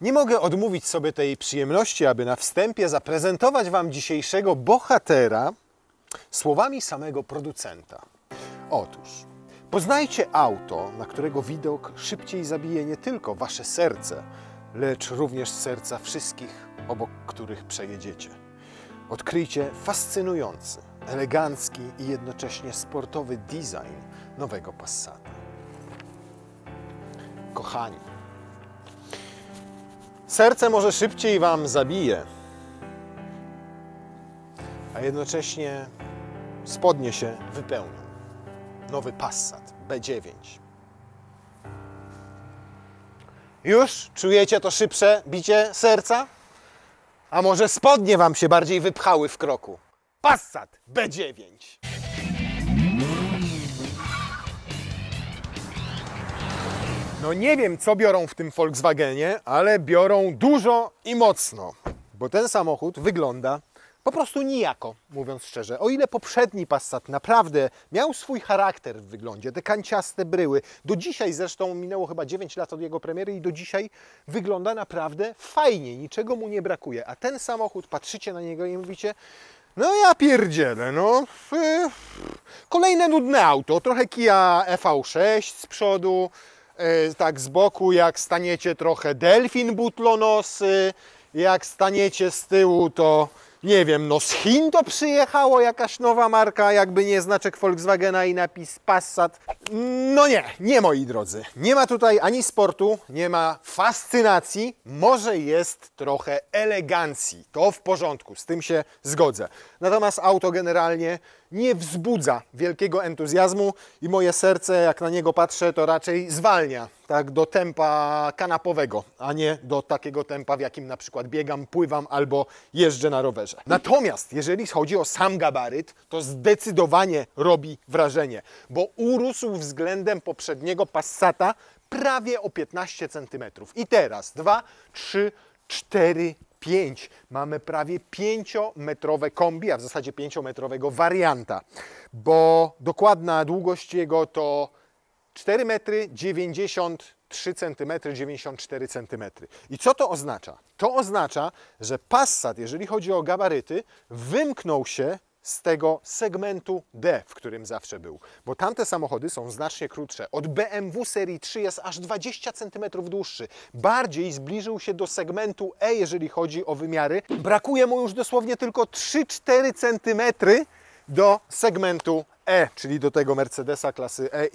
Nie mogę odmówić sobie tej przyjemności, aby na wstępie zaprezentować Wam dzisiejszego bohatera słowami samego producenta. Otóż, poznajcie auto, na którego widok szybciej zabije nie tylko Wasze serce, lecz również serca wszystkich, obok których przejedziecie. Odkryjcie fascynujący, elegancki i jednocześnie sportowy design nowego Passata. Kochani, serce może szybciej Wam zabije, a jednocześnie spodnie się wypełnią. Nowy Passat B9. Już czujecie to szybsze bicie serca? A może spodnie Wam się bardziej wypchały w kroku? Passat B9. No nie wiem, co biorą w tym Volkswagenie, ale biorą dużo i mocno, bo ten samochód wygląda po prostu nijako, mówiąc szczerze. O ile poprzedni Passat naprawdę miał swój charakter w wyglądzie, te kanciaste bryły, do dzisiaj zresztą minęło chyba 9 lat od jego premiery i do dzisiaj wygląda naprawdę fajnie, niczego mu nie brakuje. A ten samochód, patrzycie na niego i mówicie, no ja pierdzielę, no. Kolejne nudne auto, trochę Kia EV6 z przodu, tak z boku jak staniecie trochę delfin butlonosy, jak staniecie z tyłu to nie wiem, no z Chin to przyjechało jakaś nowa marka, jakby nie znaczek Volkswagena i napis Passat. No nie moi drodzy. Nie ma tutaj ani sportu, nie ma fascynacji, może jest trochę elegancji. To w porządku, z tym się zgodzę. Natomiast auto generalnie nie wzbudza wielkiego entuzjazmu i moje serce, jak na niego patrzę, to raczej zwalnia tak do tempa kanapowego, a nie do takiego tempa, w jakim na przykład biegam, pływam albo jeżdżę na rowerze. Natomiast jeżeli chodzi o sam gabaryt, to zdecydowanie robi wrażenie, bo urósł względem poprzedniego Passata prawie o 15 cm. I teraz 2, 3, 4, 5. Mamy prawie 5-metrowe kombi, a w zasadzie 5-metrowego warianta, bo dokładna długość jego to 4 metry 93 cm, 94 cm. I co to oznacza? To oznacza, że Passat, jeżeli chodzi o gabaryty, wymknął się z tego segmentu D, w którym zawsze był. Bo tamte samochody są znacznie krótsze. Od BMW serii 3 jest aż 20 cm dłuższy. Bardziej zbliżył się do segmentu E, jeżeli chodzi o wymiary. Brakuje mu już dosłownie tylko 3-4 cm do segmentu E, czyli do tego Mercedesa klasy E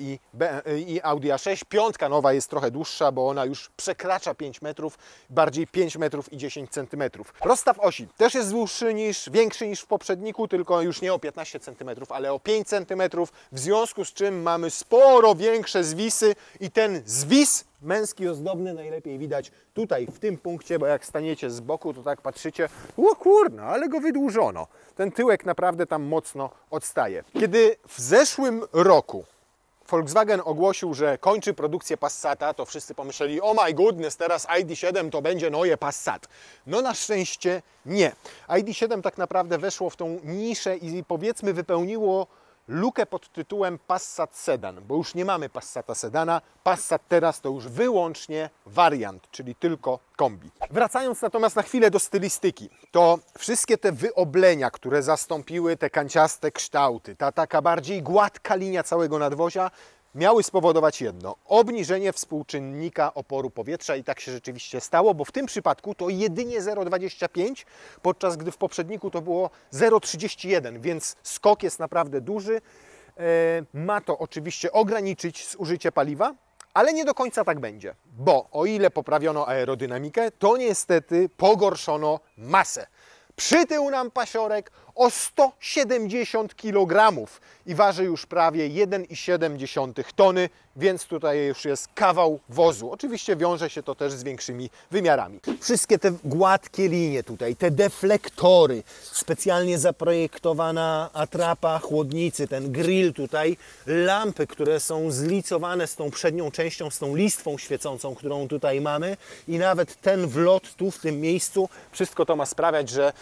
i Audi A6. Piątka nowa jest trochę dłuższa, bo ona już przekracza 5 metrów, bardziej 5 metrów i 10 centymetrów. Rozstaw osi też jest większy niż w poprzedniku, tylko już nie o 15 centymetrów, ale o 5 centymetrów, w związku z czym mamy sporo większe zwisy i ten zwis męski, ozdobny najlepiej widać tutaj, w tym punkcie, bo jak staniecie z boku, to tak patrzycie, o kurna, ale go wydłużono. Ten tyłek naprawdę tam mocno odstaje. Kiedy w zeszłym roku Volkswagen ogłosił, że kończy produkcję Passata, to wszyscy pomyśleli, oh my goodness, teraz ID.7 to będzie nowe Passat. No na szczęście nie. ID.7 tak naprawdę weszło w tą niszę i powiedzmy wypełniło lukę pod tytułem Passat Sedan, bo już nie mamy Passata Sedana. Passat teraz to już wyłącznie wariant, czyli tylko kombi. Wracając natomiast na chwilę do stylistyki, to wszystkie te wyoblenia, które zastąpiły te kanciaste kształty, ta taka bardziej gładka linia całego nadwozia, miały spowodować jedno, obniżenie współczynnika oporu powietrza i tak się rzeczywiście stało, bo w tym przypadku to jedynie 0,25, podczas gdy w poprzedniku to było 0,31, więc skok jest naprawdę duży. Ma to oczywiście ograniczyć zużycie paliwa, ale nie do końca tak będzie, bo o ile poprawiono aerodynamikę, to niestety pogorszono masę. Przytył nam pasiorek o 170 kg i waży już prawie 1,7 tony, więc tutaj już jest kawał wozu. Oczywiście wiąże się to też z większymi wymiarami. Wszystkie te gładkie linie tutaj, te deflektory, specjalnie zaprojektowana atrapa chłodnicy, ten grill tutaj, lampy, które są zlicowane z tą przednią częścią, z tą listwą świecącą, którą tutaj mamy i nawet ten wlot tu w tym miejscu, wszystko to ma sprawiać, że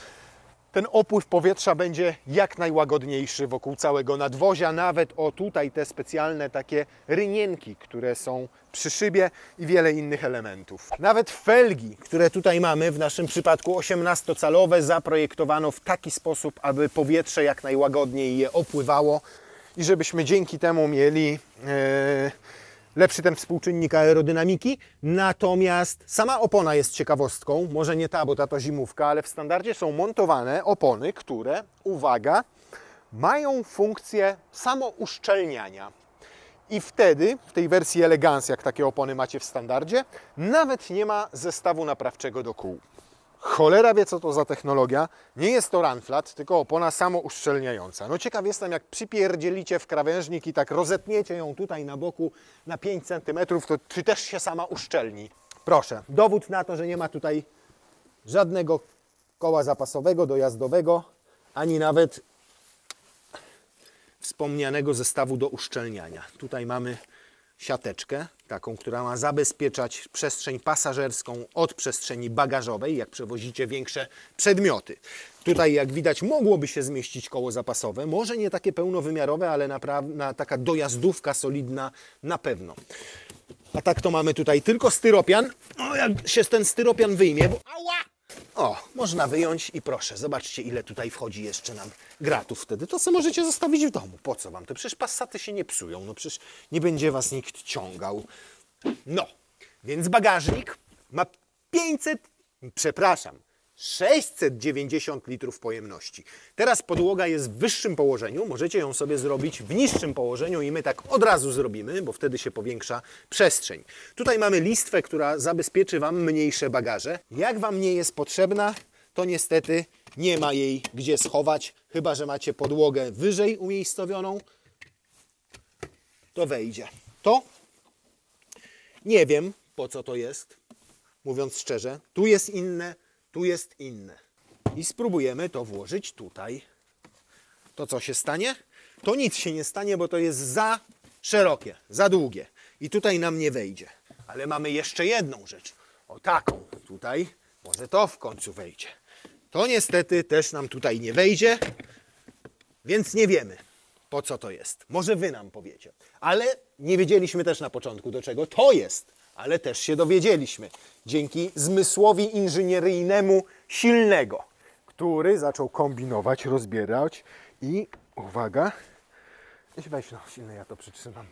ten opływ powietrza będzie jak najłagodniejszy wokół całego nadwozia, nawet o tutaj te specjalne takie rynienki, które są przy szybie i wiele innych elementów. Nawet felgi, które tutaj mamy, w naszym przypadku 18-calowe, zaprojektowano w taki sposób, aby powietrze jak najłagodniej je opływało i żebyśmy dzięki temu mieli lepszy ten współczynnik aerodynamiki. Natomiast sama opona jest ciekawostką, może nie ta, bo ta to zimówka, ale w standardzie są montowane opony, które, uwaga, mają funkcję samouszczelniania. I wtedy, w tej wersji Elegance, jak takie opony macie w standardzie, nawet nie ma zestawu naprawczego do kół. Cholera wie, co to za technologia. Nie jest to run flat, tylko opona samouszczelniająca. No ciekaw jestem, jak przypierdzielicie w krawężnik i tak rozetniecie ją tutaj na boku na 5 cm, to czy też się sama uszczelni. Proszę, dowód na to, że nie ma tutaj żadnego koła zapasowego, dojazdowego, ani nawet wspomnianego zestawu do uszczelniania. Tutaj mamy siateczkę, taką, która ma zabezpieczać przestrzeń pasażerską od przestrzeni bagażowej, jak przewozicie większe przedmioty. Tutaj, jak widać, mogłoby się zmieścić koło zapasowe, może nie takie pełnowymiarowe, ale taka dojazdówka solidna na pewno. A tak to mamy tutaj tylko styropian. O, jak się ten styropian wyjmie, bo ała! O, można wyjąć i proszę, zobaczcie, ile tutaj wchodzi jeszcze nam gratów wtedy. To co możecie zostawić w domu. Po co wam to? Przecież Passaty się nie psują, no przecież nie będzie was nikt ciągał. No, więc bagażnik ma 690 litrów pojemności. Teraz podłoga jest w wyższym położeniu, możecie ją sobie zrobić w niższym położeniu i my tak od razu zrobimy, bo wtedy się powiększa przestrzeń. Tutaj mamy listwę, która zabezpieczy wam mniejsze bagaże. Jak wam nie jest potrzebna, to niestety nie ma jej gdzie schować, chyba że macie podłogę wyżej umiejscowioną, to wejdzie. To nie wiem, po co to jest, mówiąc szczerze. Tu jest inne, tu jest inne. I spróbujemy to włożyć tutaj. To co się stanie? To nic się nie stanie, bo to jest za szerokie, za długie. I tutaj nam nie wejdzie. Ale mamy jeszcze jedną rzecz. O taką. Tutaj może to w końcu wejdzie. To niestety też nam tutaj nie wejdzie, więc nie wiemy, po co to jest. Może wy nam powiecie. Ale nie wiedzieliśmy też na początku, do czego to jest. Ale też się dowiedzieliśmy. Dzięki zmysłowi inżynieryjnemu silnego, który zaczął kombinować, rozbierać i uwaga, weź no silny, ja to przytrzymam.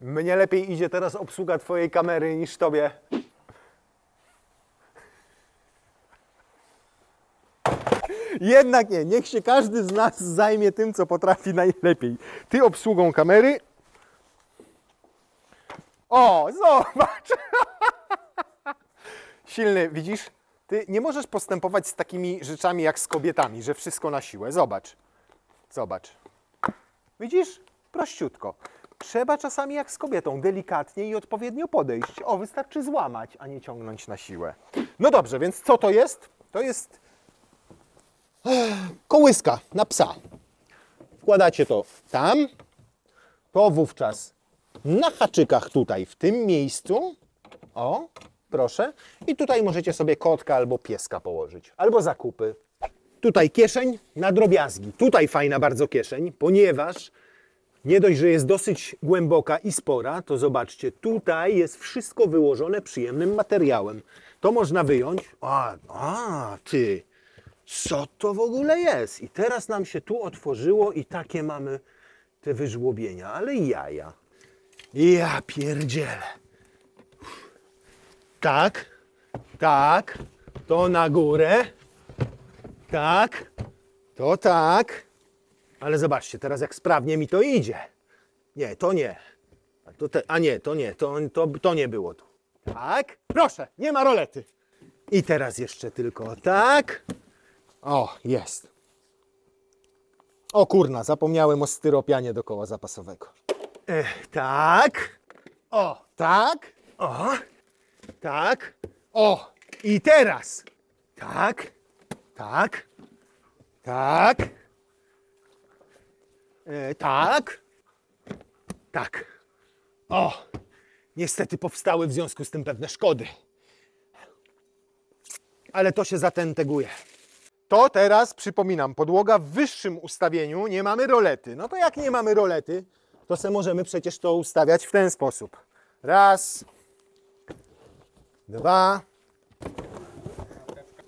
Mnie lepiej idzie teraz obsługa twojej kamery niż tobie. Jednak nie, niech się każdy z nas zajmie tym, co potrafi najlepiej. Ty obsługą kamery. O, zobacz! Silny, widzisz? Ty nie możesz postępować z takimi rzeczami jak z kobietami, że wszystko na siłę. Zobacz. Zobacz. Widzisz? Prościutko. Trzeba czasami jak z kobietą delikatnie i odpowiednio podejść. O, wystarczy złamać, a nie ciągnąć na siłę. No dobrze, więc co to jest? To jest kołyska na psa. Wkładacie to tam, to wówczas na haczykach tutaj, w tym miejscu. O, proszę. I tutaj możecie sobie kotka albo pieska położyć. Albo zakupy. Tutaj kieszeń na drobiazgi. Tutaj fajna bardzo kieszeń, ponieważ nie dość, że jest dosyć głęboka i spora, to zobaczcie, tutaj jest wszystko wyłożone przyjemnym materiałem. To można wyjąć. Ty, co to w ogóle jest? I teraz nam się tu otworzyło i takie mamy te wyżłobienia, ale jaja. Ja pierdzielę. Tak, tak, to na górę, tak, to tak. Ale zobaczcie, teraz jak sprawnie mi to idzie. Nie, to nie. To nie, to nie było tu. Tak, proszę, nie ma rolety. I teraz jeszcze tylko tak. O, jest. O kurna, zapomniałem o styropianie do koła zapasowego. Tak. O, tak. O, tak. O, i teraz. Tak, tak, tak. Tak. Tak. O, niestety powstały w związku z tym pewne szkody. Ale to się zatenteguje. To teraz, przypominam, podłoga w wyższym ustawieniu, nie mamy rolety. No to jak nie mamy rolety, to se możemy przecież to ustawiać w ten sposób. Raz, dwa,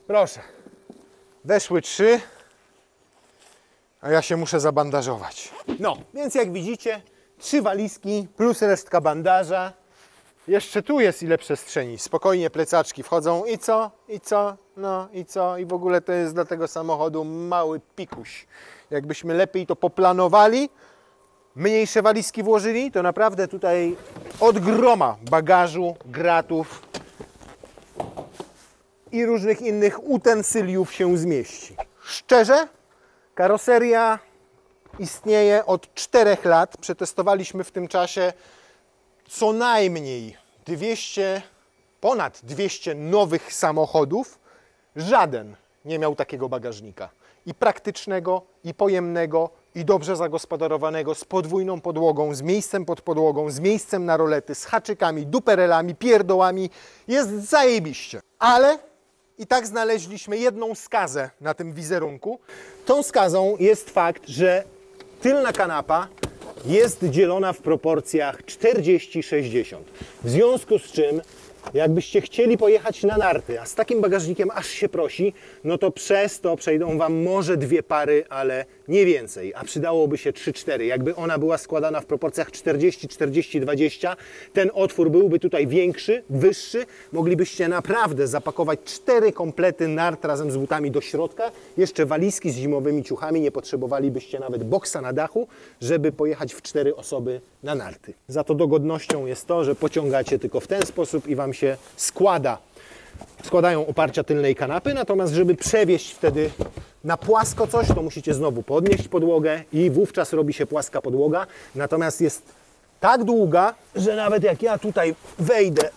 proszę. Weszły 3, a ja się muszę zabandażować. No, więc jak widzicie, 3 walizki plus resztka bandaża. Jeszcze tu jest ile przestrzeni. Spokojnie plecaczki wchodzą i co? I co? No i co? I w ogóle to jest dla tego samochodu mały pikuś. Jakbyśmy lepiej to poplanowali, mniejsze walizki włożyli, to naprawdę tutaj od groma bagażu, gratów i różnych innych utensyliów się zmieści. Szczerze, karoseria istnieje od 4 lat. Przetestowaliśmy w tym czasie co najmniej 200, ponad 200 nowych samochodów. Żaden nie miał takiego bagażnika. I praktycznego, i pojemnego, i dobrze zagospodarowanego, z podwójną podłogą, z miejscem pod podłogą, z miejscem na rolety, z haczykami, duperelami, pierdołami. Jest zajebiście. Ale i tak znaleźliśmy jedną skazę na tym wizerunku. Tą skazą jest fakt, że tylna kanapa jest dzielona w proporcjach 40-60. W związku z czym, jakbyście chcieli pojechać na narty, a z takim bagażnikiem aż się prosi, no to przez to przejdą Wam może 2 pary, ale nie więcej, a przydałoby się 3-4. Jakby ona była składana w proporcjach 40-40-20, ten otwór byłby tutaj większy, wyższy, moglibyście naprawdę zapakować 4 komplety nart razem z butami do środka, jeszcze walizki z zimowymi ciuchami, nie potrzebowalibyście nawet boksa na dachu, żeby pojechać w 4 osoby na narty. Za to dogodnością jest to, że pociągacie tylko w ten sposób i Wam się składają oparcia tylnej kanapy, natomiast żeby przewieźć wtedy na płasko coś, to musicie znowu podnieść podłogę i wówczas robi się płaska podłoga, natomiast jest tak długa, że nawet jak ja tutaj wejdę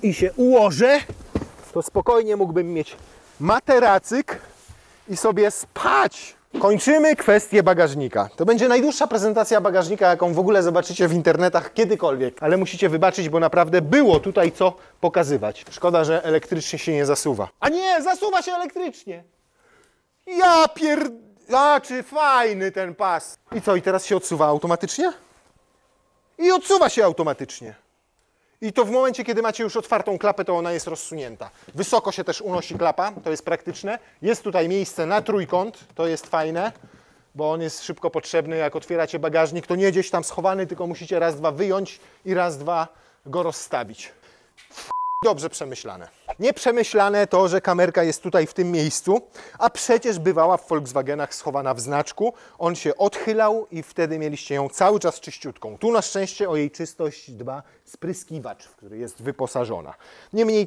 i się ułożę, to spokojnie mógłbym mieć materacyk i sobie spać. Kończymy kwestię bagażnika. To będzie najdłuższa prezentacja bagażnika, jaką w ogóle zobaczycie w internetach kiedykolwiek. Ale musicie wybaczyć, bo naprawdę było tutaj co pokazywać. Szkoda, że elektrycznie się nie zasuwa. A nie, zasuwa się elektrycznie! czy fajny ten pas. I co, i teraz się odsuwa automatycznie? I odsuwa się automatycznie. I to w momencie, kiedy macie już otwartą klapę, to ona jest rozsunięta. Wysoko się też unosi klapa, to jest praktyczne. Jest tutaj miejsce na trójkąt, to jest fajne, bo on jest szybko potrzebny. Jak otwieracie bagażnik, to nie gdzieś tam schowany, tylko musicie raz, dwa wyjąć i raz, dwa go rozstawić. Dobrze przemyślane. Nieprzemyślane to, że kamerka jest tutaj w tym miejscu, a przecież bywała w Volkswagenach schowana w znaczku. On się odchylał i wtedy mieliście ją cały czas czyściutką. Tu na szczęście o jej czystość dba spryskiwacz, w który jest wyposażona. Niemniej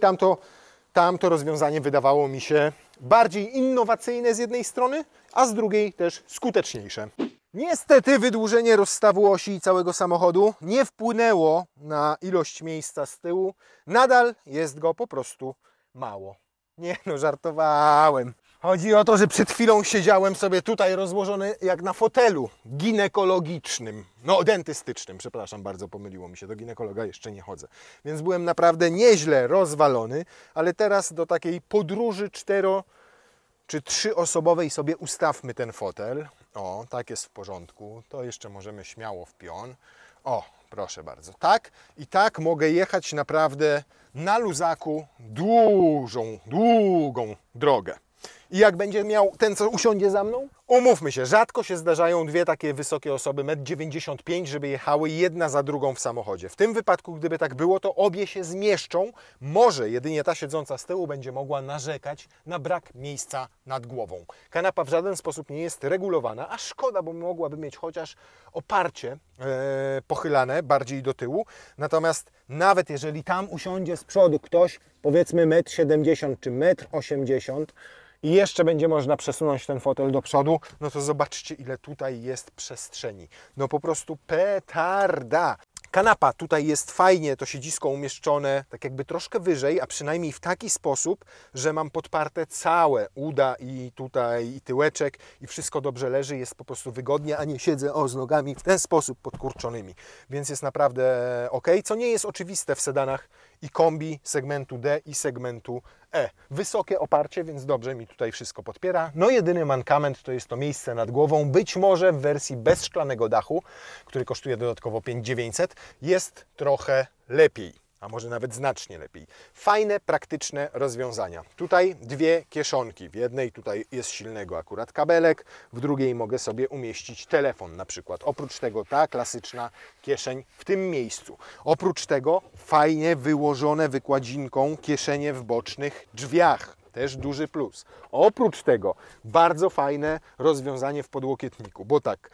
tamto rozwiązanie wydawało mi się bardziej innowacyjne z jednej strony, a z drugiej też skuteczniejsze. Niestety wydłużenie rozstawu osi i całego samochodu nie wpłynęło na ilość miejsca z tyłu. Nadal jest go po prostu mało. Nie no, żartowałem. Chodzi o to, że przed chwilą siedziałem sobie tutaj rozłożony jak na fotelu ginekologicznym. No, dentystycznym, przepraszam bardzo, pomyliło mi się, do ginekologa jeszcze nie chodzę. Więc byłem naprawdę nieźle rozwalony, ale teraz do takiej podróży 4- czy 3-osobowej sobie ustawmy ten fotel. O, tak jest w porządku. To jeszcze możemy śmiało w pion. O, proszę bardzo. Tak i tak mogę jechać naprawdę na luzaku długą drogę. I jak będzie miał ten, co usiądzie za mną? Umówmy się, rzadko się zdarzają 2 takie wysokie osoby, 1,95 m, żeby jechały jedna za drugą w samochodzie. W tym wypadku, gdyby tak było, to obie się zmieszczą. Może jedynie ta siedząca z tyłu będzie mogła narzekać na brak miejsca nad głową. Kanapa w żaden sposób nie jest regulowana, a szkoda, bo mogłaby mieć chociaż oparcie pochylane bardziej do tyłu. Natomiast nawet jeżeli tam usiądzie z przodu ktoś, powiedzmy 1,70 m czy 1,80 m, i jeszcze będzie można przesunąć ten fotel do przodu, no to zobaczcie, ile tutaj jest przestrzeni. No po prostu petarda. Kanapa tutaj jest fajnie, to siedzisko umieszczone tak jakby troszkę wyżej, a przynajmniej w taki sposób, że mam podparte całe uda i tutaj i tyłeczek i wszystko dobrze leży, jest po prostu wygodnie, a nie siedzę z nogami w ten sposób podkurczonymi, więc jest naprawdę ok, co nie jest oczywiste w sedanach i kombi segmentu D i segmentu E. Wysokie oparcie, więc dobrze mi tutaj wszystko podpiera. No jedyny mankament to jest to miejsce nad głową. Być może w wersji bez szklanego dachu, który kosztuje dodatkowo 5900, jest trochę lepiej, a może nawet znacznie lepiej. Fajne, praktyczne rozwiązania. Tutaj dwie kieszonki. W jednej tutaj jest silnego akurat kabelek, w drugiej mogę sobie umieścić telefon na przykład. Oprócz tego ta klasyczna kieszeń w tym miejscu. Oprócz tego fajnie wyłożone wykładzinką kieszenie w bocznych drzwiach. Też duży plus. Oprócz tego bardzo fajne rozwiązanie w podłokietniku, bo tak,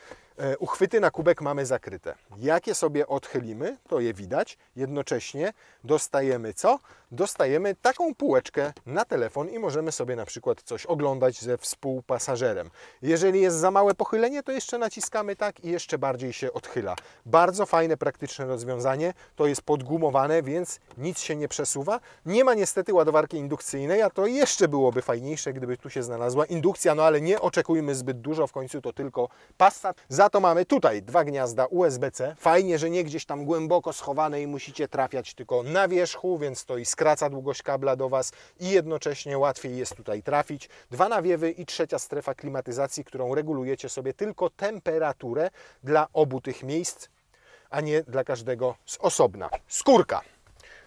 uchwyty na kubek mamy zakryte. Jak je sobie odchylimy, to je widać. Jednocześnie dostajemy co? Dostajemy taką półeczkę na telefon i możemy sobie na przykład coś oglądać ze współpasażerem. Jeżeli jest za małe pochylenie, to jeszcze naciskamy tak i jeszcze bardziej się odchyla. Bardzo fajne, praktyczne rozwiązanie. To jest podgumowane, więc nic się nie przesuwa. Nie ma niestety ładowarki indukcyjnej, a to jeszcze byłoby fajniejsze, gdyby tu się znalazła indukcja, no ale nie oczekujmy zbyt dużo, w końcu to tylko Passat. Za to mamy tutaj dwa gniazda USB-C. Fajnie, że nie gdzieś tam głęboko schowane i musicie trafiać tylko na wierzchu, więc to i skraca długość kabla do Was i jednocześnie łatwiej jest tutaj trafić. Dwa nawiewy i trzecia strefa klimatyzacji, którą regulujecie sobie tylko temperaturę dla obu tych miejsc, a nie dla każdego z osobna. Skórka.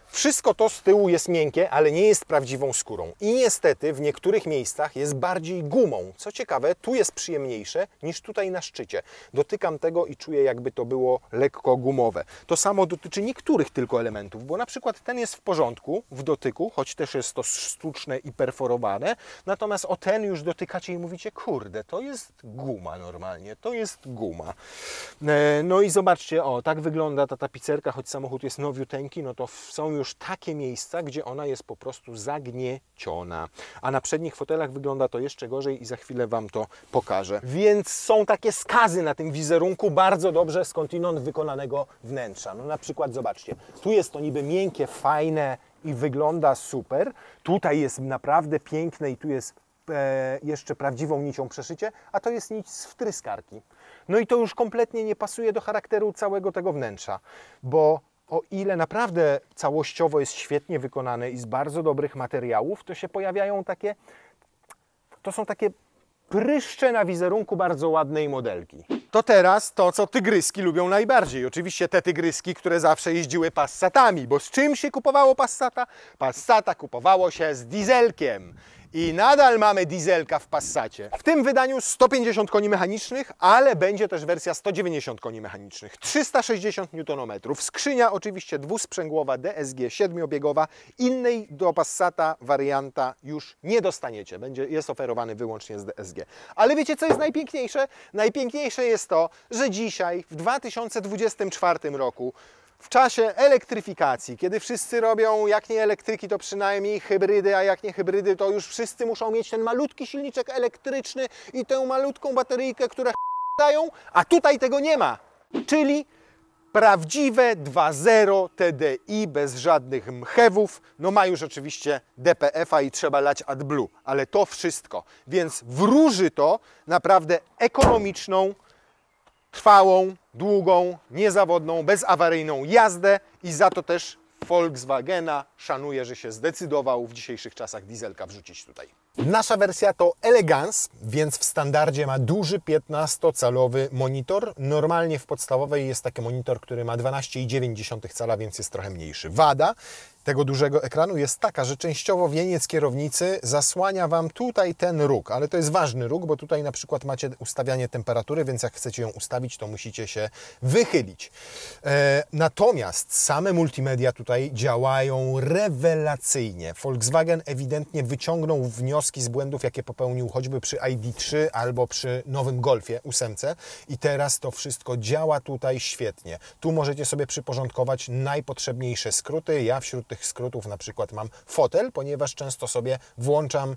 Wszystko to z tyłu jest miękkie, ale nie jest prawdziwą skórą. I niestety w niektórych miejscach jest bardziej gumą. Co ciekawe, tu jest przyjemniejsze niż tutaj na szczycie. Dotykam tego i czuję, jakby to było lekko gumowe. To samo dotyczy niektórych tylko elementów, bo na przykład ten jest w porządku w dotyku, choć też jest to sztuczne i perforowane. Natomiast o ten już dotykacie i mówicie, kurde, to jest guma normalnie, to jest guma. No i zobaczcie, o, tak wygląda ta tapicerka, choć samochód jest nowiuteńki, no to są już takie miejsca, gdzie ona jest po prostu zagnieciona. A na przednich fotelach wygląda to jeszcze gorzej i za chwilę Wam to pokażę. Więc są takie skazy na tym wizerunku bardzo dobrze skądinąd wykonanego wnętrza. No na przykład zobaczcie, tu jest to niby miękkie, fajne i wygląda super. Tutaj jest naprawdę piękne i tu jest jeszcze prawdziwą nicią przeszycie, a to jest nić z wtryskarki. No i to już kompletnie nie pasuje do charakteru całego tego wnętrza, bo o ile naprawdę całościowo jest świetnie wykonane i z bardzo dobrych materiałów, to się pojawiają takie, to są takie pryszcze na wizerunku bardzo ładnej modelki. To teraz to, co tygryski lubią najbardziej. Oczywiście te tygryski, które zawsze jeździły Passatami, bo z czym się kupowało Passata? Passata kupowało się z dieselkiem. I nadal mamy dieselka w Passacie. W tym wydaniu 150 koni mechanicznych, ale będzie też wersja 190 koni mechanicznych. 360 Nm. Skrzynia oczywiście dwusprzęgłowa DSG 7-biegowa. Innej do Passata warianta już nie dostaniecie. Jest oferowany wyłącznie z DSG. Ale wiecie, co jest najpiękniejsze? Najpiękniejsze jest to, że dzisiaj, w 2024 roku, w czasie elektryfikacji, kiedy wszyscy robią, jak nie elektryki, to przynajmniej hybrydy, a jak nie hybrydy, to już wszyscy muszą mieć ten malutki silniczek elektryczny i tę malutką bateryjkę, które dają, a tutaj tego nie ma. Czyli prawdziwe 2.0 TDI bez żadnych mchewów. No ma już oczywiście DPF-a i trzeba lać AdBlue, ale to wszystko. Więc wróży to naprawdę ekonomiczną, trwałą, długą, niezawodną, bezawaryjną jazdę i za to też Volkswagena szanuję, że się zdecydował w dzisiejszych czasach dieselka wrzucić tutaj. Nasza wersja to Elegance, więc w standardzie ma duży 15-calowy monitor. Normalnie w podstawowej jest taki monitor, który ma 12,9 cala, więc jest trochę mniejszy. Wada tego dużego ekranu jest taka, że częściowo wieniec kierownicy zasłania Wam tutaj ten róg, ale to jest ważny róg, bo tutaj na przykład macie ustawianie temperatury, więc jak chcecie ją ustawić, to musicie się wychylić. Natomiast same multimedia tutaj działają rewelacyjnie. Volkswagen ewidentnie wyciągnął wnioski z błędów, jakie popełnił choćby przy ID3 albo przy nowym Golfie 8 i teraz to wszystko działa tutaj świetnie. Tu możecie sobie przyporządkować najpotrzebniejsze skróty. Ja wśród tych skrótów na przykład mam fotel, ponieważ często sobie włączam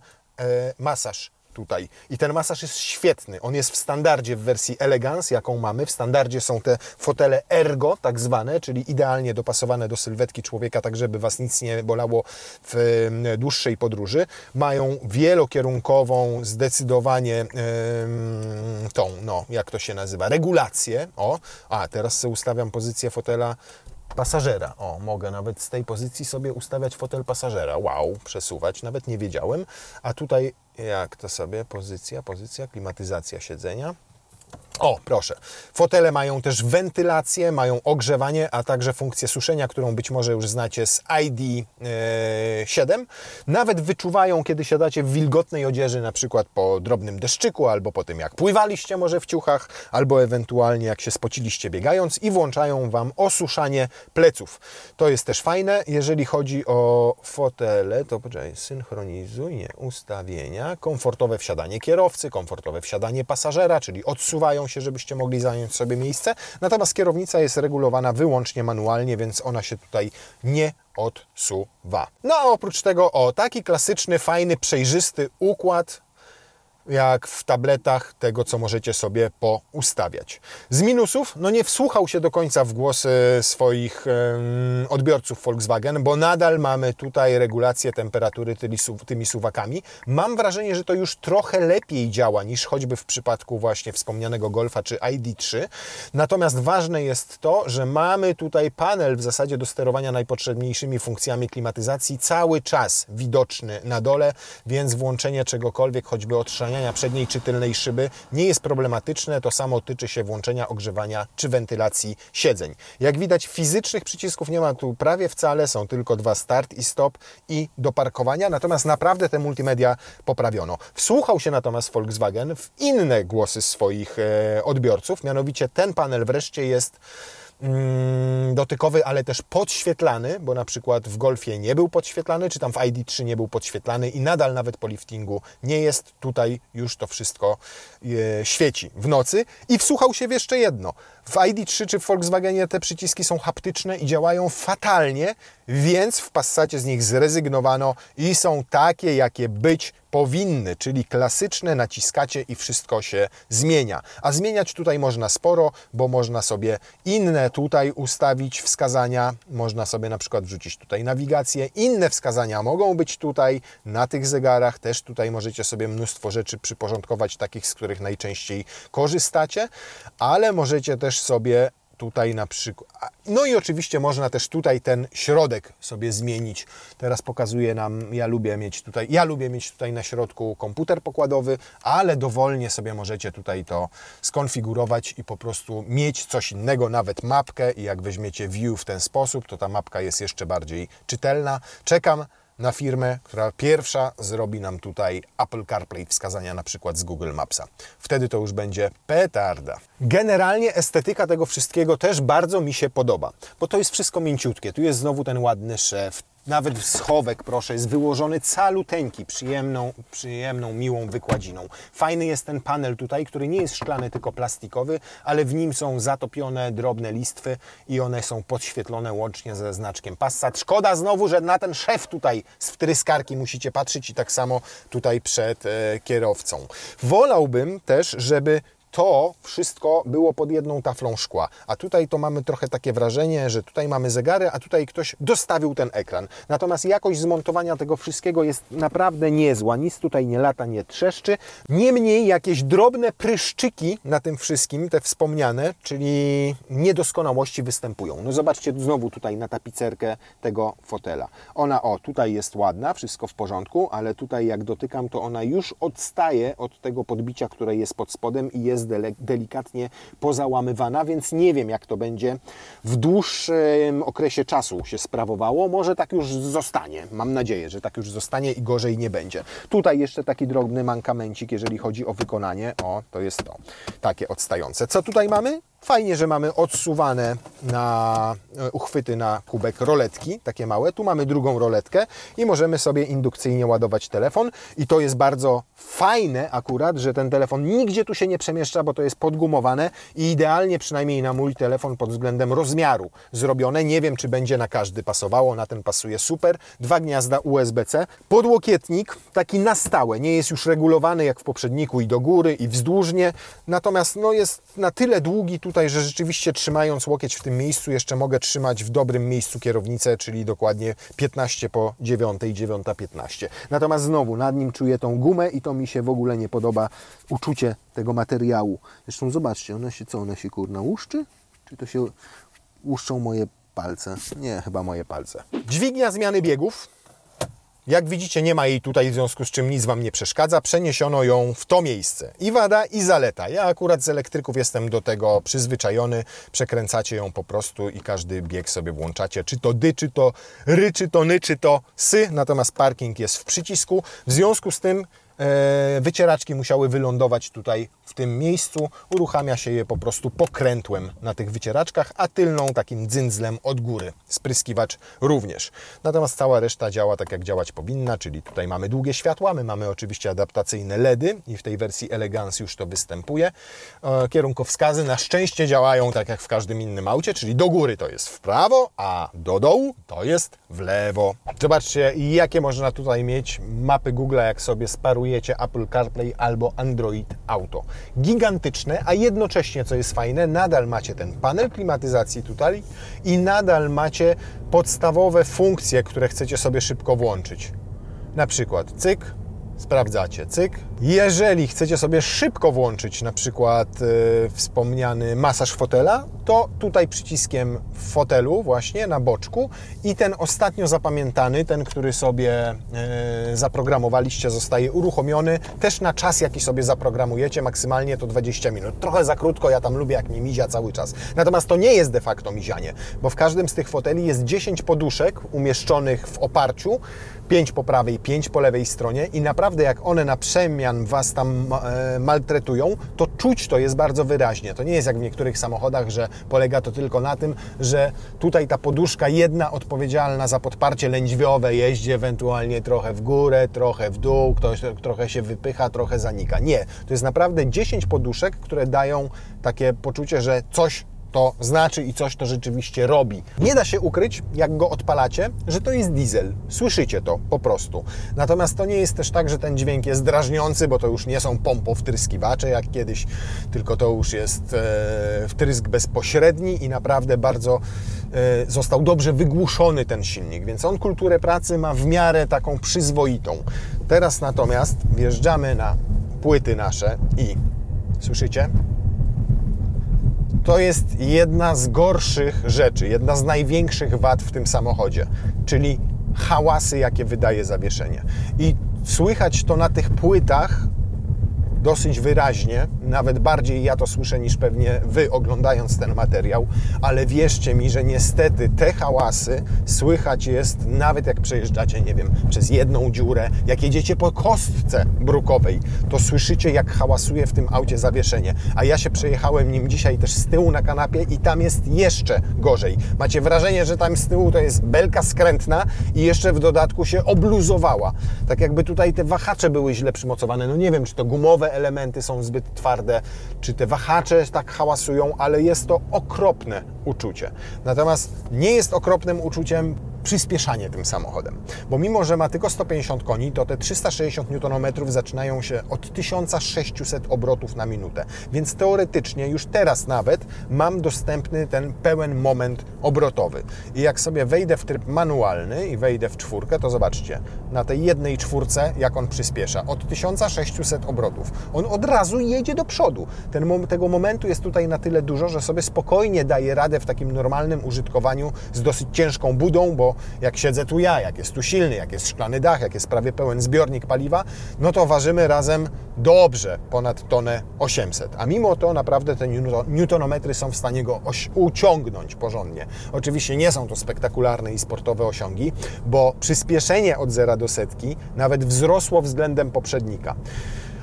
masaż tutaj. I ten masaż jest świetny. On jest w standardzie w wersji Elegance, jaką mamy. W standardzie są te fotele ergo, tak zwane, czyli idealnie dopasowane do sylwetki człowieka, tak żeby Was nic nie bolało w dłuższej podróży. Mają wielokierunkową, zdecydowanie tą, no, jak to się nazywa, regulację. O, a teraz sobie ustawiam pozycję fotela pasażera. O, mogę nawet z tej pozycji sobie ustawiać fotel pasażera. Wow, przesuwać, nawet nie wiedziałem. A tutaj, jak to sobie, pozycja, klimatyzacja siedzenia. O, proszę. Fotele mają też wentylację, mają ogrzewanie, a także funkcję suszenia, którą być może już znacie z ID7. Nawet wyczuwają, kiedy siadacie w wilgotnej odzieży, na przykład po drobnym deszczyku, albo po tym, jak pływaliście może w ciuchach, albo ewentualnie jak się spociliście biegając i włączają Wam osuszanie pleców. To jest też fajne. Jeżeli chodzi o fotele, to poczekaj, synchronizuj, nie, ustawienia, komfortowe wsiadanie kierowcy, komfortowe wsiadanie pasażera, czyli odsuwają się, żebyście mogli zająć sobie miejsce. Natomiast kierownica jest regulowana wyłącznie manualnie, więc ona się tutaj nie odsuwa. No a oprócz tego, o, taki klasyczny, fajny, przejrzysty układ, jak w tabletach tego, co możecie sobie poustawiać. Z minusów, no nie wsłuchał się do końca w głosy swoich odbiorców Volkswagen, bo nadal mamy tutaj regulację temperatury tymi suwakami. Mam wrażenie, że to już trochę lepiej działa niż choćby w przypadku właśnie wspomnianego Golfa czy ID3. Natomiast ważne jest to, że mamy tutaj panel w zasadzie do sterowania najpotrzebniejszymi funkcjami klimatyzacji cały czas widoczny na dole, więc włączenie czegokolwiek, choćby odszania przedniej czy tylnej szyby nie jest problematyczne. To samo tyczy się włączenia ogrzewania czy wentylacji siedzeń. Jak widać, fizycznych przycisków nie ma tu prawie wcale, są tylko dwa start i stop i do parkowania, natomiast naprawdę te multimedia poprawiono. Wsłuchał się natomiast Volkswagen w inne głosy swoich odbiorców, mianowicie ten panel wreszcie jest dotykowy, ale też podświetlany, bo na przykład w Golfie nie był podświetlany, czy tam w ID3 nie był podświetlany i nadal nawet po liftingu nie jest. Tutaj już to wszystko świeci w nocy. I wsłuchał się w jeszcze jedno. W ID3 czy w Volkswagenie te przyciski są haptyczne i działają fatalnie, więc w Passacie z nich zrezygnowano i są takie, jakie być powinny, czyli klasyczne, naciskacie i wszystko się zmienia. A zmieniać tutaj można sporo, bo można sobie inne tutaj ustawić wskazania, można sobie na przykład wrzucić tutaj nawigację, inne wskazania mogą być tutaj na tych zegarach, też tutaj możecie sobie mnóstwo rzeczy przyporządkować, takich, z których najczęściej korzystacie, ale możecie też sobie tutaj na przykład, no i oczywiście można też tutaj ten środek sobie zmienić. Teraz pokazuję nam, ja lubię mieć tutaj na środku komputer pokładowy, ale dowolnie sobie możecie tutaj to skonfigurować i po prostu mieć coś innego, nawet mapkę, i jak weźmiecie view w ten sposób, to ta mapka jest jeszcze bardziej czytelna. Czekam na firmę, która pierwsza zrobi nam tutaj Apple CarPlay wskazania na przykład z Google Mapsa. Wtedy to już będzie petarda. Generalnie estetyka tego wszystkiego też bardzo mi się podoba, bo to jest wszystko mięciutkie. Tu jest znowu ten ładny szef. Nawet schowek, proszę, jest wyłożony caluteńki, przyjemną, miłą wykładziną. Fajny jest ten panel tutaj, który nie jest szklany, tylko plastikowy, ale w nim są zatopione drobne listwy i one są podświetlone łącznie ze znaczkiem Passat. Szkoda znowu, że na ten szef tutaj z wtryskarki musicie patrzeć i tak samo tutaj przed kierowcą. Wolałbym też, żeby to wszystko było pod jedną taflą szkła. A tutaj to mamy trochę takie wrażenie, że tutaj mamy zegary, a tutaj ktoś dostawił ten ekran. Natomiast jakość zmontowania tego wszystkiego jest naprawdę niezła. Nic tutaj nie lata, nie trzeszczy. Niemniej jakieś drobne pryszczyki na tym wszystkim, te wspomniane, czyli niedoskonałości występują. No zobaczcie znowu tutaj na tapicerkę tego fotela. Ona, o, tutaj jest ładna, wszystko w porządku, ale tutaj jak dotykam, to ona już odstaje od tego podbicia, które jest pod spodem i jest delikatnie pozałamywana, więc nie wiem, jak to będzie w dłuższym okresie czasu się sprawowało. Może tak już zostanie. Mam nadzieję, że tak już zostanie i gorzej nie będzie. Tutaj jeszcze taki drobny mankamencik, jeżeli chodzi o wykonanie. O, to jest to. Takie odstające. Co tutaj mamy? Fajnie, że mamy odsuwane na uchwyty na kubek roletki, takie małe. Tu mamy drugą roletkę i możemy sobie indukcyjnie ładować telefon. I to jest bardzo fajne akurat, że ten telefon nigdzie tu się nie przemieszcza, bo to jest podgumowane i idealnie, przynajmniej na mój telefon, pod względem rozmiaru zrobione. Nie wiem, czy będzie na każdy pasowało, na ten pasuje super. 2 gniazda USB-C. Podłokietnik taki na stałe, nie jest już regulowany jak w poprzedniku i do góry i wzdłużnie. Natomiast no, jest na tyle długi tutaj, że rzeczywiście trzymając łokieć w tym miejscu jeszcze mogę trzymać w dobrym miejscu kierownicę, czyli dokładnie 15 po 9, 9:15. Natomiast znowu nad nim czuję tą gumę i to mi się w ogóle nie podoba, uczucie tego materiału. Zresztą zobaczcie, ona się kurna łuszczy? Czy to się łuszczą moje palce? Nie, chyba moje palce. Dźwignia zmiany biegów. Jak widzicie, nie ma jej tutaj, w związku z czym nic Wam nie przeszkadza. Przeniesiono ją w to miejsce. I wada, i zaleta. Ja akurat z elektryków jestem do tego przyzwyczajony. Przekręcacie ją po prostu i każdy bieg sobie włączacie. Czy to dy, czy to ry, czy to ny, czy to sy. Natomiast parking jest w przycisku. W związku z tym wycieraczki musiały wylądować tutaj w tym miejscu. Uruchamia się je po prostu pokrętłem na tych wycieraczkach, a tylną takim dzyndzlem od góry. Spryskiwacz również. Natomiast cała reszta działa tak, jak działać powinna, czyli tutaj mamy długie światła, my mamy oczywiście adaptacyjne LEDy i w tej wersji Elegance już to występuje. Kierunkowskazy na szczęście działają tak, jak w każdym innym aucie, czyli do góry to jest w prawo, a do dołu to jest w lewo. Zobaczcie, jakie można tutaj mieć mapy Google'a, jak sobie sparujecie Apple CarPlay albo Android Auto. Gigantyczne, a jednocześnie, co jest fajne, nadal macie ten panel klimatyzacji tutaj i nadal macie podstawowe funkcje, które chcecie sobie szybko włączyć. Na przykład cyk, sprawdzacie, cyk. Jeżeli chcecie sobie szybko włączyć na przykład wspomniany masaż fotela, to tutaj przyciskiem w fotelu właśnie na boczku i ten ostatnio zapamiętany, ten, który sobie zaprogramowaliście, zostaje uruchomiony też na czas, jaki sobie zaprogramujecie, maksymalnie to 20 minut. Trochę za krótko, ja tam lubię, jak mnie mizia cały czas. Natomiast to nie jest de facto mizianie, bo w każdym z tych foteli jest 10 poduszek umieszczonych w oparciu, 5 po prawej, 5 po lewej stronie i naprawdę jak one na przemian Was tam maltretują, to czuć to jest bardzo wyraźnie. To nie jest jak w niektórych samochodach, że polega to tylko na tym, że tutaj ta poduszka jedna odpowiedzialna za podparcie lędźwiowe jeździ ewentualnie trochę w górę, trochę w dół, ktoś trochę się wypycha, trochę zanika. Nie, to jest naprawdę 10 poduszek, które dają takie poczucie, że coś to znaczy i coś to rzeczywiście robi. Nie da się ukryć, jak go odpalacie, że to jest diesel. Słyszycie to po prostu. Natomiast to nie jest też tak, że ten dźwięk jest drażniący, bo to już nie są pompowtryskiwacze jak kiedyś, tylko to już jest wtrysk bezpośredni i naprawdę bardzo został dobrze wygłuszony ten silnik, więc on kulturę pracy ma w miarę taką przyzwoitą. Teraz natomiast wjeżdżamy na płyty nasze i słyszycie? To jest jedna z gorszych rzeczy, jedna z największych wad w tym samochodzie, czyli hałasy, jakie wydaje zawieszenie. I słychać to na tych płytach dosyć wyraźnie, nawet bardziej ja to słyszę niż pewnie Wy, oglądając ten materiał, ale wierzcie mi, że niestety te hałasy słychać jest nawet jak przejeżdżacie, nie wiem, przez jedną dziurę, jak jedziecie po kostce brukowej, to słyszycie, jak hałasuje w tym aucie zawieszenie. A ja się przejechałem nim dzisiaj też z tyłu na kanapie i tam jest jeszcze gorzej. Macie wrażenie, że tam z tyłu to jest belka skrętna i jeszcze w dodatku się obluzowała. Tak jakby tutaj te wahacze były źle przymocowane. No nie wiem, czy to gumowe elementy są zbyt twarde, czy te wahacze tak hałasują, ale jest to okropne uczucie. Natomiast nie jest okropnym uczuciem przyspieszanie tym samochodem, bo mimo, że ma tylko 150 koni, to te 360 Nm zaczynają się od 1600 obrotów na minutę, więc teoretycznie już teraz nawet mam dostępny ten pełen moment obrotowy. I jak sobie wejdę w tryb manualny i wejdę w czwórkę, to zobaczcie, na tej jednej czwórce, jak on przyspiesza, od 1600 obrotów. On od razu jedzie do przodu. Tego momentu jest tutaj na tyle dużo, że sobie spokojnie daje radę w takim normalnym użytkowaniu z dosyć ciężką budą, bo jak siedzę tu ja, jak jest tu silny, jak jest szklany dach, jak jest prawie pełen zbiornik paliwa, no to ważymy razem dobrze ponad tonę 800. A mimo to naprawdę te newtonometry są w stanie go uciągnąć porządnie. Oczywiście nie są to spektakularne i sportowe osiągi, bo przyspieszenie od 0 do setki nawet wzrosło względem poprzednika.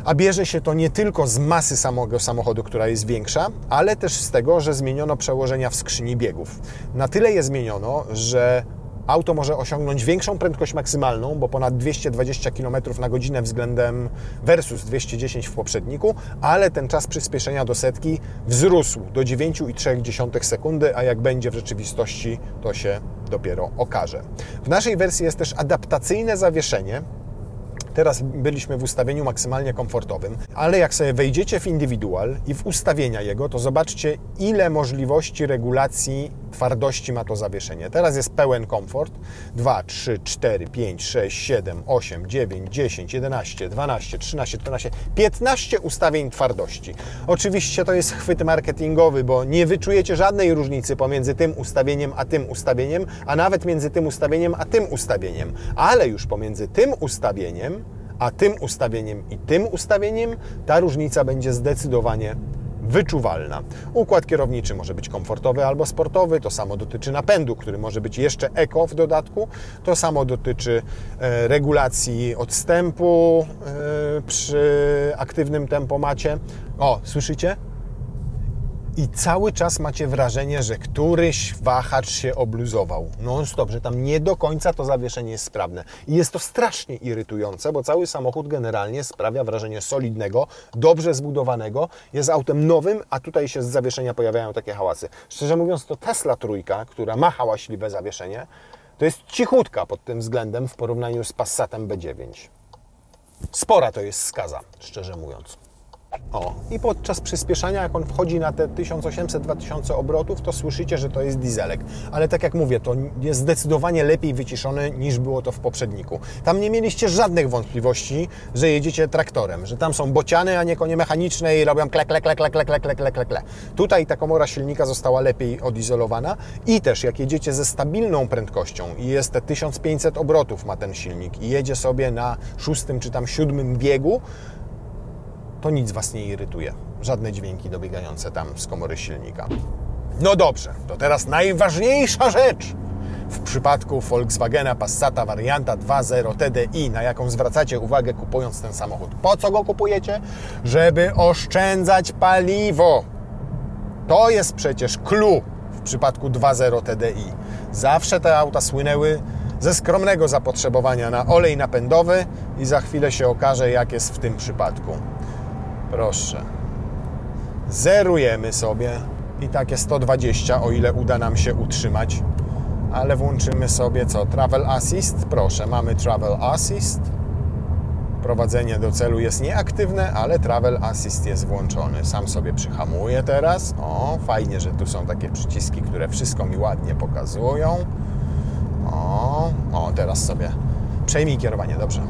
A bierze się to nie tylko z masy samego samochodu, która jest większa, ale też z tego, że zmieniono przełożenia w skrzyni biegów. Na tyle je zmieniono, że auto może osiągnąć większą prędkość maksymalną, bo ponad 220 km na godzinę względem versus 210 w poprzedniku, ale ten czas przyspieszenia do setki wzrósł do 9,3 sekundy, a jak będzie w rzeczywistości, to się dopiero okaże. W naszej wersji jest też adaptacyjne zawieszenie. Teraz byliśmy w ustawieniu maksymalnie komfortowym, ale jak sobie wejdziecie w Individual i w ustawienia jego, to zobaczcie, ile możliwości regulacji twardości ma to zawieszenie. Teraz jest pełen komfort. 2, 3, 4, 5, 6, 7, 8, 9, 10, 11, 12, 13, 14, 15 ustawień twardości. Oczywiście to jest chwyt marketingowy, bo nie wyczujecie żadnej różnicy pomiędzy tym ustawieniem a tym ustawieniem, a nawet między tym ustawieniem a tym ustawieniem. Ale już pomiędzy tym ustawieniem a tym ustawieniem i tym ustawieniem ta różnica będzie zdecydowanie wyczuwalna. Układ kierowniczy może być komfortowy albo sportowy, to samo dotyczy napędu, który może być jeszcze eko w dodatku, to samo dotyczy regulacji odstępu przy aktywnym tempomacie. O, słyszycie? I cały czas macie wrażenie, że któryś wahacz się obluzował. Non-stop, że tam nie do końca to zawieszenie jest sprawne. I jest to strasznie irytujące, bo cały samochód generalnie sprawia wrażenie solidnego, dobrze zbudowanego. Jest autem nowym, a tutaj się z zawieszenia pojawiają takie hałasy. Szczerze mówiąc, to Tesla trójka, która ma hałaśliwe zawieszenie, to jest cichutka pod tym względem w porównaniu z Passatem B9. Spora to jest skaza, szczerze mówiąc. O, i podczas przyspieszania, jak on wchodzi na te 1800-2000 obrotów, to słyszycie, że to jest dieselek. Ale tak jak mówię, to jest zdecydowanie lepiej wyciszony niż było to w poprzedniku. Tam nie mieliście żadnych wątpliwości, że jedziecie traktorem, że tam są bociany, a nie konie mechaniczne i robią kle, kle, kle, kle, kle, kle, kle, kle, kle. Tutaj ta komora silnika została lepiej odizolowana i też jak jedziecie ze stabilną prędkością i jest te 1500 obrotów ma ten silnik i jedzie sobie na 6. czy tam 7. biegu, to nic Was nie irytuje. Żadne dźwięki dobiegające tam z komory silnika. No dobrze, to teraz najważniejsza rzecz w przypadku Volkswagena Passata warianta 2.0 TDI, na jaką zwracacie uwagę kupując ten samochód. Po co go kupujecie? Żeby oszczędzać paliwo. To jest przecież clue w przypadku 2.0 TDI. Zawsze te auta słynęły ze skromnego zapotrzebowania na olej napędowy i za chwilę się okaże, jak jest w tym przypadku. Proszę. Zerujemy sobie i takie 120, o ile uda nam się utrzymać. Ale włączymy sobie co? Travel Assist? Proszę, mamy Travel Assist. Prowadzenie do celu jest nieaktywne, ale Travel Assist jest włączony. Sam sobie przyhamuję teraz. O, fajnie, że tu są takie przyciski, które wszystko mi ładnie pokazują. O, teraz sobie przejmij kierowanie, dobrze.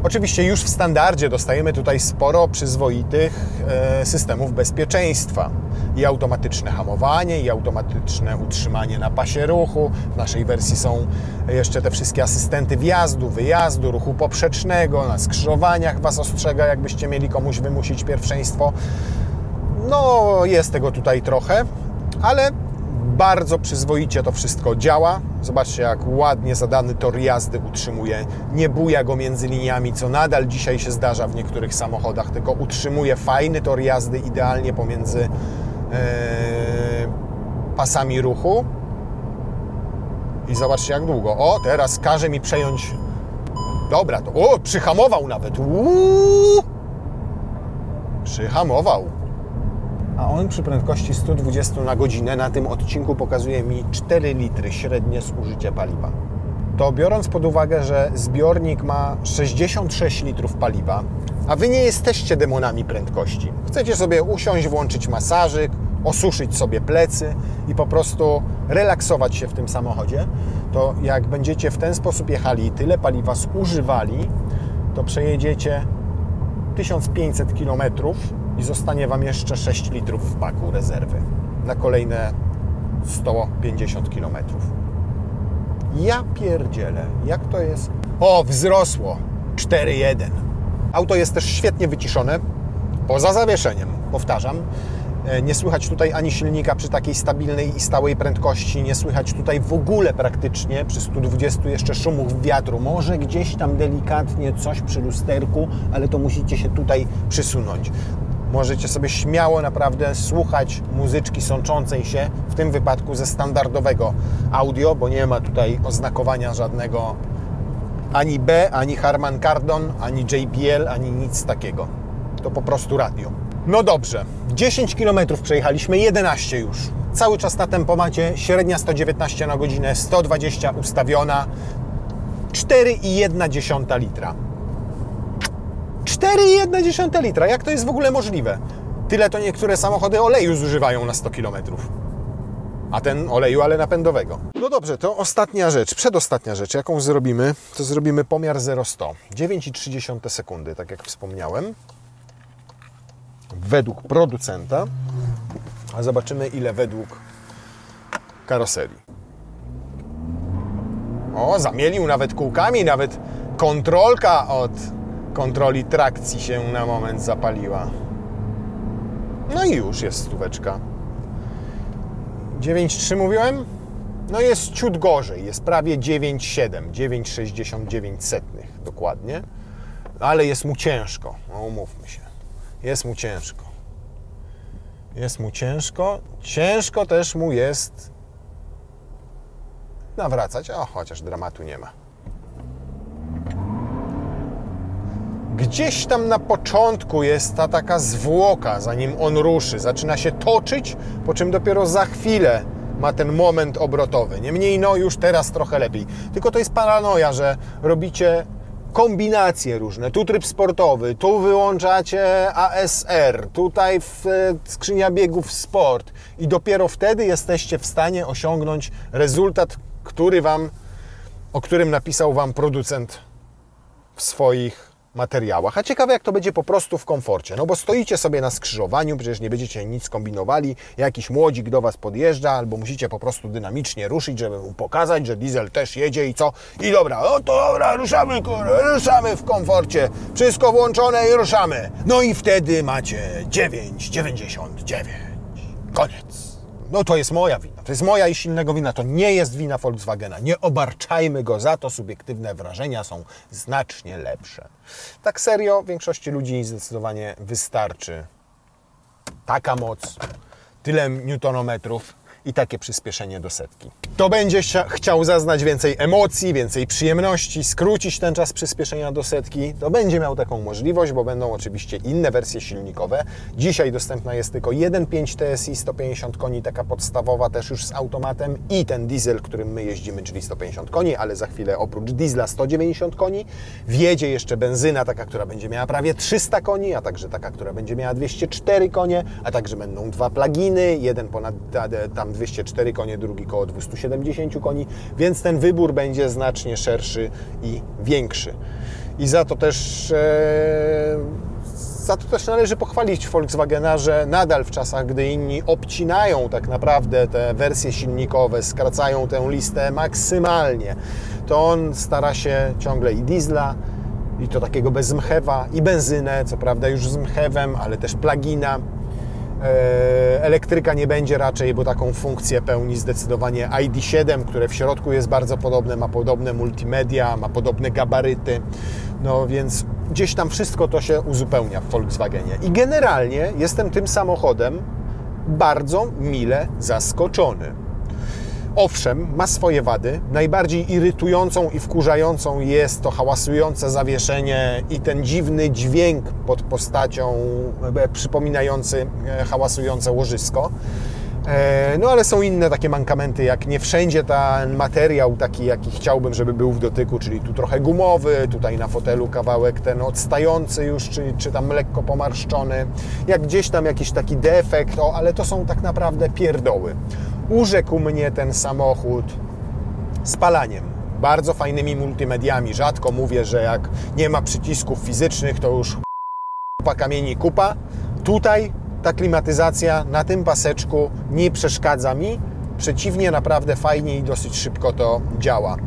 Oczywiście już w standardzie dostajemy tutaj sporo przyzwoitych systemów bezpieczeństwa. I automatyczne hamowanie, i automatyczne utrzymanie na pasie ruchu. W naszej wersji są jeszcze te wszystkie asystenty wjazdu, wyjazdu, ruchu poprzecznego. Na skrzyżowaniach Was ostrzega, jakbyście mieli komuś wymusić pierwszeństwo. No, jest tego tutaj trochę, ale bardzo przyzwoicie to wszystko działa. Zobaczcie, jak ładnie zadany tor jazdy utrzymuje. Nie buja go między liniami, co nadal dzisiaj się zdarza w niektórych samochodach, tylko utrzymuje fajny tor jazdy idealnie pomiędzy pasami ruchu. I zobaczcie, jak długo. O, teraz każe mi przejąć... Dobra, to... O, przyhamował nawet. Przyhamował. A on przy prędkości 120 na godzinę na tym odcinku pokazuje mi 4 litry średnie zużycie paliwa. To biorąc pod uwagę, że zbiornik ma 66 litrów paliwa, a Wy nie jesteście demonami prędkości. Chcecie sobie usiąść, włączyć masażyk, osuszyć sobie plecy i po prostu relaksować się w tym samochodzie, to jak będziecie w ten sposób jechali i tyle paliwa zużywali, to przejedziecie 1500 km i zostanie Wam jeszcze 6 litrów w baku rezerwy na kolejne 150 km. Ja pierdzielę, jak to jest? O, wzrosło 4.1. Auto jest też świetnie wyciszone, poza zawieszeniem, powtarzam. Nie słychać tutaj ani silnika przy takiej stabilnej i stałej prędkości, nie słychać tutaj w ogóle praktycznie przy 120 jeszcze szumów wiatru. Może gdzieś tam delikatnie coś przy lusterku, ale to musicie się tutaj przysunąć. Możecie sobie śmiało naprawdę słuchać muzyczki sączącej się, w tym wypadku ze standardowego audio, bo nie ma tutaj oznakowania żadnego ani B, ani Harman Kardon, ani JBL, ani nic takiego. To po prostu radio. No dobrze, 10 km przejechaliśmy, 11 już. Cały czas na tempomacie, średnia 119 na godzinę, 120 ustawiona, 4,1 litra. 4,1 litra, jak to jest w ogóle możliwe? Tyle to niektóre samochody oleju zużywają na 100 km. A ten oleju, ale napędowego. No dobrze, to ostatnia rzecz, przedostatnia rzecz, jaką zrobimy, to zrobimy pomiar 0-100. 9,3 sekundy, tak jak wspomniałem. Według producenta, a zobaczymy ile według karoserii. O, zamielił nawet kółkami, nawet kontrolka od kontroli trakcji się na moment zapaliła. No i już jest stóweczka. 9,3 mówiłem? No jest ciut gorzej, jest prawie 9,7, 9,69 dokładnie. Ale jest mu ciężko, no umówmy się. Jest mu ciężko. Jest mu ciężko. Ciężko też mu jest nawracać. O, chociaż dramatu nie ma. Gdzieś tam na początku jest ta taka zwłoka, zanim on ruszy. Zaczyna się toczyć, po czym dopiero za chwilę ma ten moment obrotowy. Niemniej, no już teraz trochę lepiej. Tylko to jest paranoja, że robicie kombinacje różne. Tu tryb sportowy, tu wyłączacie ASR, tutaj skrzynia biegów sport i dopiero wtedy jesteście w stanie osiągnąć rezultat, o którym napisał Wam producent w swoich materiałach. A ciekawe, jak to będzie po prostu w komforcie. No bo stoicie sobie na skrzyżowaniu, przecież nie będziecie nic kombinowali, jakiś młodzik do Was podjeżdża, albo musicie po prostu dynamicznie ruszyć, żeby mu pokazać, że diesel też jedzie i co? I dobra, no to dobra, ruszamy, ruszamy w komforcie, wszystko włączone i ruszamy. No i wtedy macie 9,99. Koniec. No to jest moja wina, to jest moja i silnego wina, to nie jest wina Volkswagena. Nie obarczajmy go za to, subiektywne wrażenia są znacznie lepsze. Tak serio, większości ludzi zdecydowanie wystarczy taka moc, tyle newtonometrów i takie przyspieszenie do setki. To będzie chciał zaznać więcej emocji, więcej przyjemności, skrócić ten czas przyspieszenia do setki, to będzie miał taką możliwość, bo będą oczywiście inne wersje silnikowe. Dzisiaj dostępna jest tylko 1.5 TSI, 150 koni, taka podstawowa, też już z automatem i ten diesel, którym my jeździmy, czyli 150 koni, ale za chwilę oprócz diesla 190 koni. Wjedzie jeszcze benzyna, taka, która będzie miała prawie 300 koni, a także taka, która będzie miała 204 konie, a także będą dwa pluginy, jeden ponad tam 204 konie, drugi koło 270 koni, więc ten wybór będzie znacznie szerszy i większy. I za to też należy pochwalić Volkswagena, że nadal w czasach, gdy inni obcinają tak naprawdę te wersje silnikowe, skracają tę listę maksymalnie, to on stara się ciągle i diesla, i to takiego bez mchewa, i benzynę, co prawda już z mchewem, ale też plugina. Elektryka nie będzie raczej, bo taką funkcję pełni zdecydowanie ID.7, które w środku jest bardzo podobne, ma podobne multimedia, ma podobne gabaryty, no więc gdzieś tam wszystko to się uzupełnia w Volkswagenie. I generalnie jestem tym samochodem bardzo mile zaskoczony. Owszem, ma swoje wady. Najbardziej irytującą i wkurzającą jest to hałasujące zawieszenie i ten dziwny dźwięk pod postacią przypominający hałasujące łożysko. No ale są inne takie mankamenty, jak nie wszędzie ten materiał taki, jaki chciałbym, żeby był w dotyku, czyli tu trochę gumowy, tutaj na fotelu kawałek ten odstający już, czy tam lekko pomarszczony, jak gdzieś tam jakiś taki defekt, ale to są tak naprawdę pierdoły. Urzekł mnie ten samochód spalaniem, bardzo fajnymi multimediami. Rzadko mówię, że jak nie ma przycisków fizycznych, to już kupa kamieni kupa. Tutaj ta klimatyzacja na tym paseczku nie przeszkadza mi. Przeciwnie, naprawdę fajnie i dosyć szybko to działa.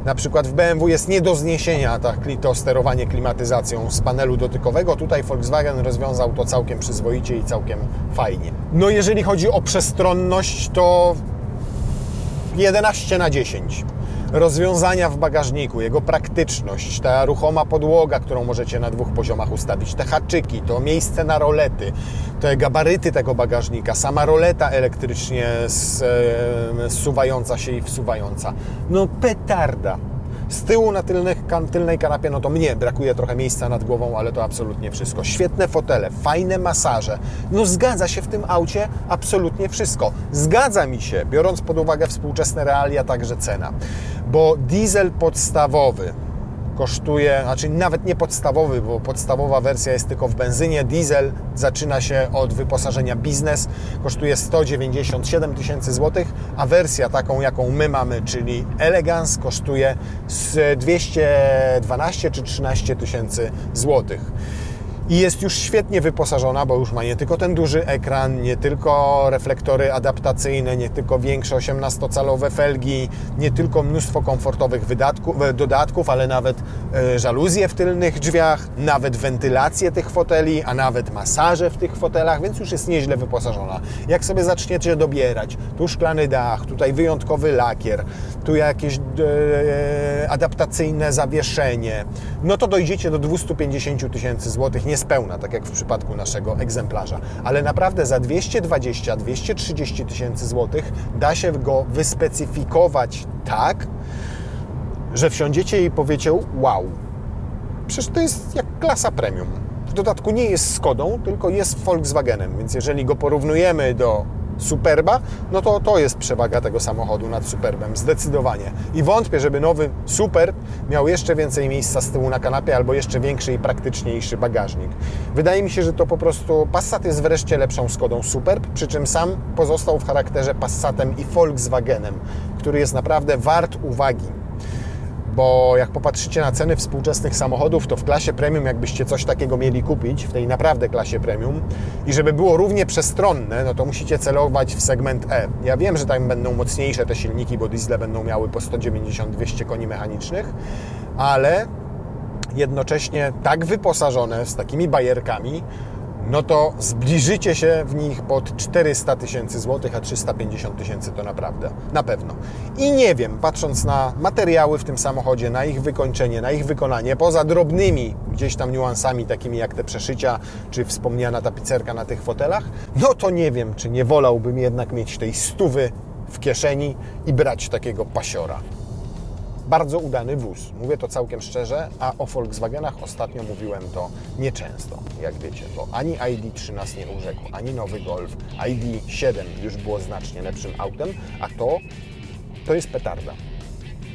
Na przykład w BMW jest nie do zniesienia to sterowanie klimatyzacją z panelu dotykowego. Tutaj Volkswagen rozwiązał to całkiem przyzwoicie i całkiem fajnie. No jeżeli chodzi o przestronność, to 11/10. Rozwiązania w bagażniku, jego praktyczność, ta ruchoma podłoga, którą możecie na 2 poziomach ustawić, te haczyki, to miejsce na rolety, te gabaryty tego bagażnika, sama roleta elektrycznie zsuwająca się i wsuwająca. No petarda. Z tyłu na tylnej kanapie, no to mnie brakuje trochę miejsca nad głową, ale to absolutnie wszystko. Świetne fotele, fajne masaże. No zgadza się w tym aucie absolutnie wszystko. Zgadza mi się, biorąc pod uwagę współczesne realia, także cena. Bo diesel podstawowy kosztuje, znaczy nawet nie podstawowy, bo podstawowa wersja jest tylko w benzynie. Diesel zaczyna się od wyposażenia biznes, kosztuje 197 000 złotych, a wersja taką, jaką my mamy, czyli Elegance, kosztuje 212 czy 13 000 złotych. I jest już świetnie wyposażona, bo już ma nie tylko ten duży ekran, nie tylko reflektory adaptacyjne, nie tylko większe 18-calowe felgi, nie tylko mnóstwo komfortowych dodatków, ale nawet żaluzje w tylnych drzwiach, nawet wentylację tych foteli, a nawet masaże w tych fotelach, więc już jest nieźle wyposażona. Jak sobie zaczniecie dobierać, tu szklany dach, tutaj wyjątkowy lakier, tu jakieś adaptacyjne zawieszenie, no to dojdziecie do 250 000 złotych niespełna, tak jak w przypadku naszego egzemplarza. Ale naprawdę za 220-230 000 złotych da się go wyspecyfikować tak, że wsiądziecie i powiecie wow, przecież to jest jak klasa premium. W dodatku nie jest Skodą, tylko jest Volkswagenem, więc jeżeli go porównujemy do Superba, no to jest przewaga tego samochodu nad Superbem, zdecydowanie. I wątpię, żeby nowy Superb miał jeszcze więcej miejsca z tyłu na kanapie albo jeszcze większy i praktyczniejszy bagażnik. Wydaje mi się, że to po prostu Passat jest wreszcie lepszą Skodą Superb, przy czym sam pozostał w charakterze Passatem i Volkswagenem, który jest naprawdę wart uwagi. Bo jak popatrzycie na ceny współczesnych samochodów, to w klasie premium, jakbyście coś takiego mieli kupić, w tej naprawdę klasie premium, i żeby było równie przestronne, no to musicie celować w segment E. Ja wiem, że tam będą mocniejsze te silniki, bo diesle będą miały po 190-200 koni mechanicznych, ale jednocześnie tak wyposażone, z takimi bajerkami, no to zbliżycie się w nich pod 400 000 złotych, a 350 000 to naprawdę, na pewno. I nie wiem, patrząc na materiały w tym samochodzie, na ich wykończenie, na ich wykonanie, poza drobnymi gdzieś tam niuansami, takimi jak te przeszycia, czy wspomniana tapicerka na tych fotelach, no to nie wiem, czy nie wolałbym jednak mieć tej 100 w kieszeni i brać takiego pasiora. Bardzo udany wóz, mówię to całkiem szczerze, a o Volkswagenach ostatnio mówiłem to nieczęsto, jak wiecie, bo ani ID3 nas nie urzekł, ani nowy Golf, ID7 już było znacznie lepszym autem, a to jest petarda.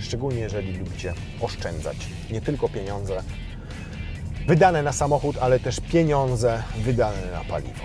Szczególnie jeżeli lubicie oszczędzać nie tylko pieniądze wydane na samochód, ale też pieniądze wydane na paliwo.